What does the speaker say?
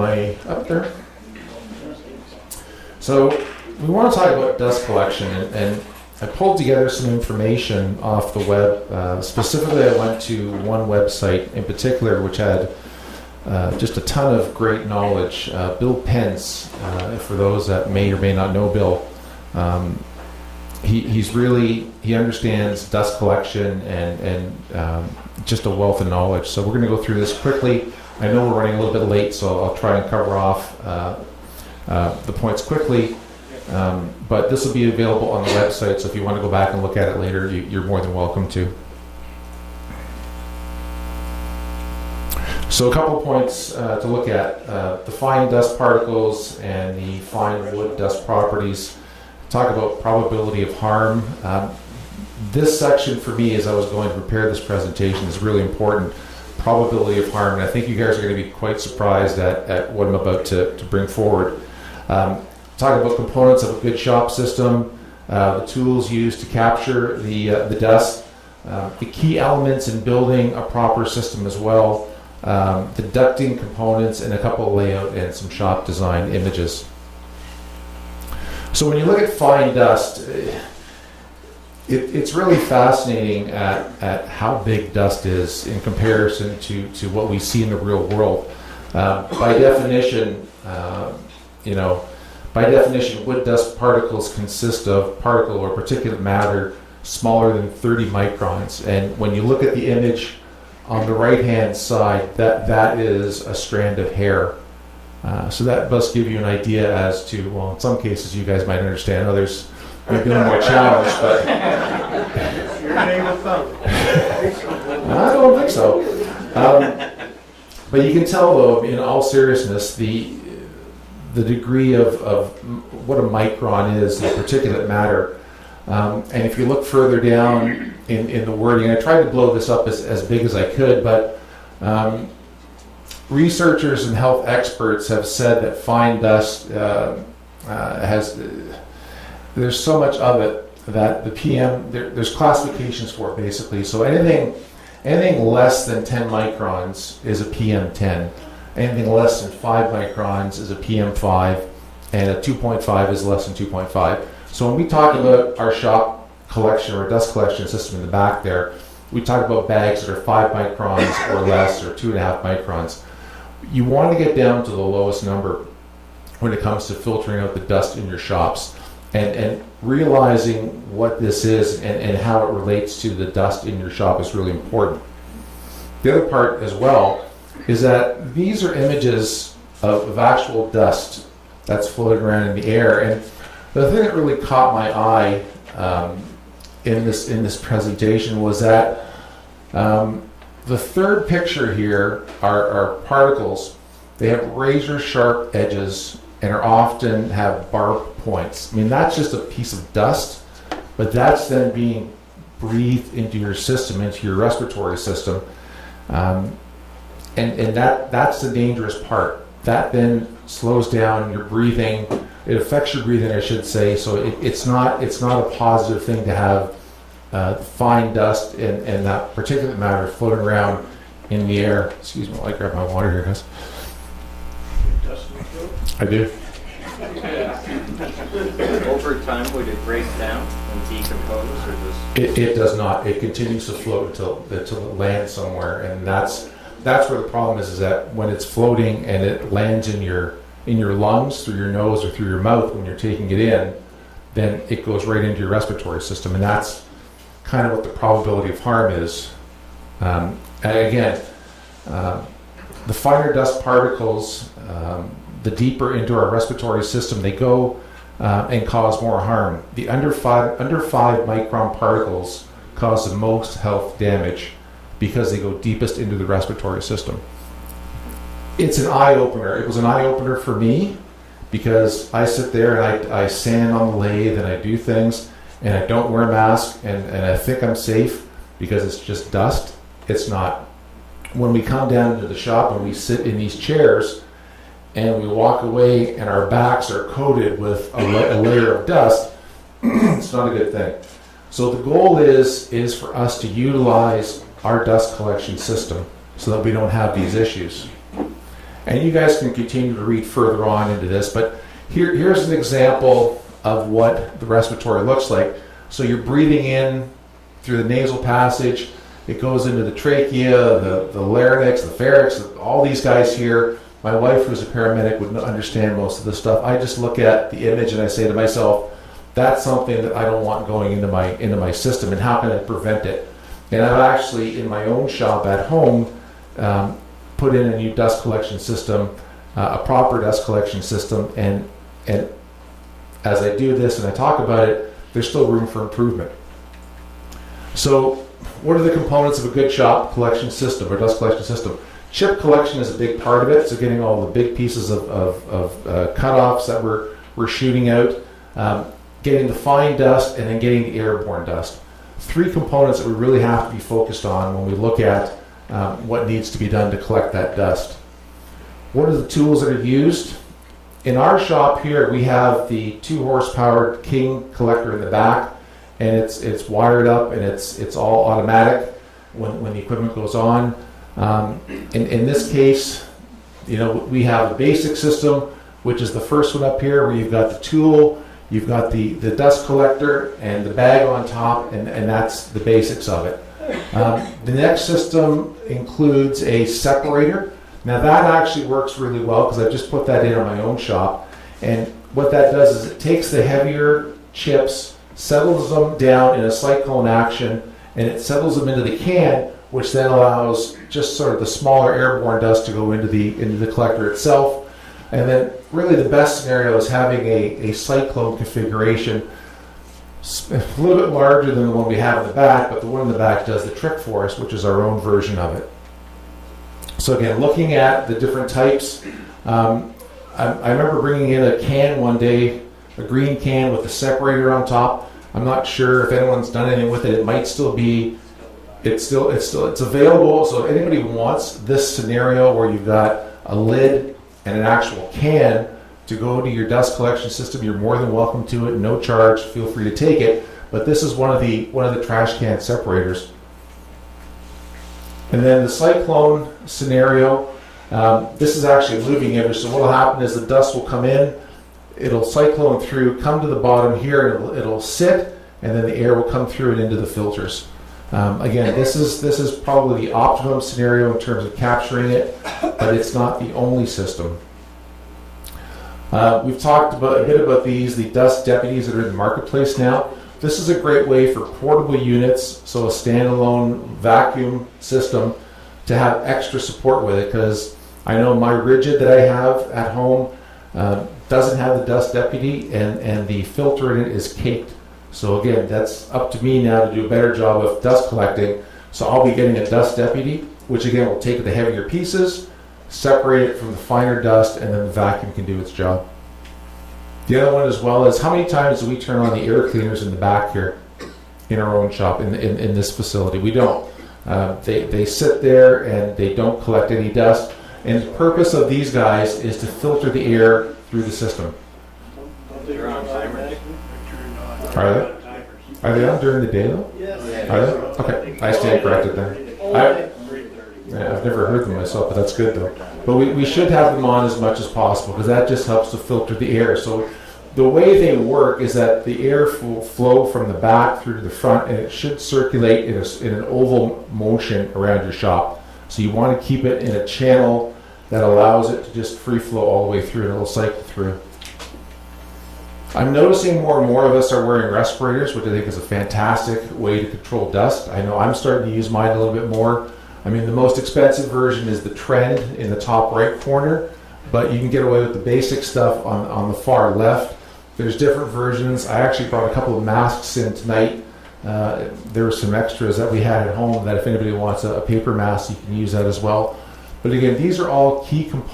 Am I up there? So we want to talk about dust collection, and I pulled together some information off the web. Specifically, I went to one website in particular which had just a ton of great knowledge. Bill Pence, for those that may or may not know Bill, he understands dust collection and just a wealth of knowledge. So we're going to go through this quickly. I know we're running a little bit late, so I'll try and cover off the points quickly. But this will be available on the website, so if you want to go back and look at it later, you're more than welcome to. So a couple of points to look at. The fine dust particles and the fine wood dust properties. Talk about probability of harm. This section for me, as I was going to prepare this presentation, is really important. Probability of harm, and I think you guys are going to be quite surprised at what I'm about to bring forward. Talk about components of a good shop system, the tools used to capture the dust, the key elements in building a proper system as well, the ducting components, and a couple of layout and some shop design images. So when you look at fine dust, it's really fascinating at how big dust is in comparison to what we see in the real world. By definition, wood dust particles consist of particle or particulate matter smaller than 30 microns. And when you look at the image on the right-hand side, that is a strand of hair. So that must give you an idea as to, well, in some cases you guys might understand, others might be a little more challenged, but Your name of thumb. I don't think so. But you can tell, though, in all seriousness, the degree of what a micron is, the particulate matter. And if you look further down in the wording, I tried to blow this up as big as I could, but researchers and health experts have said that fine dust there's so much of it that the PM, there's classifications for it basically. So anything less than 10 microns is a PM10. Anything less than 5 microns is a PM5, and a 2.5 is less than 2.5. So when we talk about our shop collection or dust collection system in the back there, we talk about bags that are 5 microns or less, or 2.5 microns. You want to get down to the lowest number when it comes to filtering out the dust in your shops, and realizing what this is and how it relates to the dust in your shop is really important. The other part as well is that these are images of actual dust that's floating around in the air. And the thing that really caught my eye in this presentation was that the third picture here are particles. They have razor sharp edges and are often have barbed points. I mean, that's just a piece of dust, but that's then being breathed into your system, into your respiratory system. And that's the dangerous part. That then slows down your breathing. It affects your breathing, I should say. So it's not a positive thing to have fine dust and that particulate matter floating around in the air. Excuse me while I grab my water here, guys. I do. Over time, would it break down and decompose, or just? It does not. It continues to float until it lands somewhere, and that's where the problem is that when it's floating and it lands in your lungs, through your nose or through your mouth when you're taking it in, then it goes right into your respiratory system, and that's kind of what the probability of harm is. And again, the finer dust particles, the deeper into our respiratory system they go, and cause more harm. The under 5 micron particles cause the most health damage because they go deepest into the respiratory system. It's an eye-opener. It was an eye-opener for me because I sit there and I sand on the lathe and I do things and I don't wear a mask and I think I'm safe because it's just dust. It's not. When we come down to the shop and we sit in these chairs and we walk away and our backs are coated with a layer of dust, it's not a good thing. So the goal is for us to utilize our dust collection system so that we don't have these issues. And you guys can continue to read further on into this, but here's an example of what the respiratory looks like. So you're breathing in through the nasal passage, it goes into the trachea, the larynx, the pharynx, all these guys here. My wife, who's a paramedic, would understand most of this stuff. I just look at the image and I say to myself, that's something that I don't want going into my system, and how can I prevent it? And I've actually, in my own shop at home, put in a new dust collection system, a proper dust collection system, and as I do this and I talk about it, there's still room for improvement. So what are the components of a good shop collection system or dust collection system? Chip collection is a big part of it, so getting all the big pieces of cutoffs that we're shooting out, getting the fine dust, and then getting the airborne dust. 3 components that we really have to be focused on when we look at what needs to be done to collect that dust. What are the tools that are used? In our shop here, we have the 2 horsepower King collector in the back, and it's wired up and it's all automatic when the equipment goes on. In this case, we have a basic system, which is the first one up here, where you've got the tool, you've got the dust collector and the bag on top, and that's the basics of it. The next system includes a separator. Now that actually works really well because I've just put that in on my own shop, and what that does is it takes the heavier chips, settles them down in a cyclone action, and it settles them into the can, which then allows just sort of the smaller airborne dust to go into the collector itself. And then really the best scenario is having a cyclone configuration, a little bit larger than the one we have in the back, but the one in the back does the trick for us, which is our own version of it. So again, looking at the different types, I remember bringing in a can one day, a green can with a separator on top. I'm not sure if anyone's done anything with it. It might still be, it's available. So if anybody wants this scenario where you've got a lid and an actual can to go to your dust collection system, you're more than welcome to it. No charge. Feel free to take it. But this is one of the trash can separators. And then the cyclone scenario, this is actually a moving image. So what will happen is the dust will come in, it'll cyclone through, come to the bottom here, and it'll sit, and then the air will come through and into the filters. Again, this is probably the optimum scenario in terms of capturing it, but it's not the only system. We've talked a bit about the dust deputies that are in the marketplace now. This is a great way for portable units, so a standalone vacuum system, to have extra support with it, because I know my rigid that I have at home doesn't have the dust deputy, and the filter in it is caked. So again, that's up to me now to do a better job of dust collecting. So I'll be getting a dust deputy, which again will take the heavier pieces, separate it from the finer dust, and then the vacuum can do its job. The other one as well is, how many times do we turn on the air cleaners in the back here in our own shop in this facility? We don't. They sit there and they don't collect any dust. And the purpose of these guys is to filter the air through the system. They're on timers. Are they? Are they on during the day though? Yes. Are they? Okay, I stand corrected then. I've never heard them myself, but that's good though. But we should have them on as much as possible, because that just helps to filter the air. So the way they work is that the air will flow from the back through to the front, and it should circulate in an oval motion around your shop. So you want to keep it in a channel that allows it to just free flow all the way through, and it'll cycle through. I'm noticing more and more of us are wearing respirators, which I think is a fantastic way to control dust. I know I'm starting to use mine a little bit more. I mean, the most expensive version is the Trend in the top right corner, but you can get away with the basic stuff on the far left. There's different versions. I actually brought a couple of masks in tonight. There were some extras that we had at home that if anybody wants a paper mask, you can use that as well. But again, these are all key components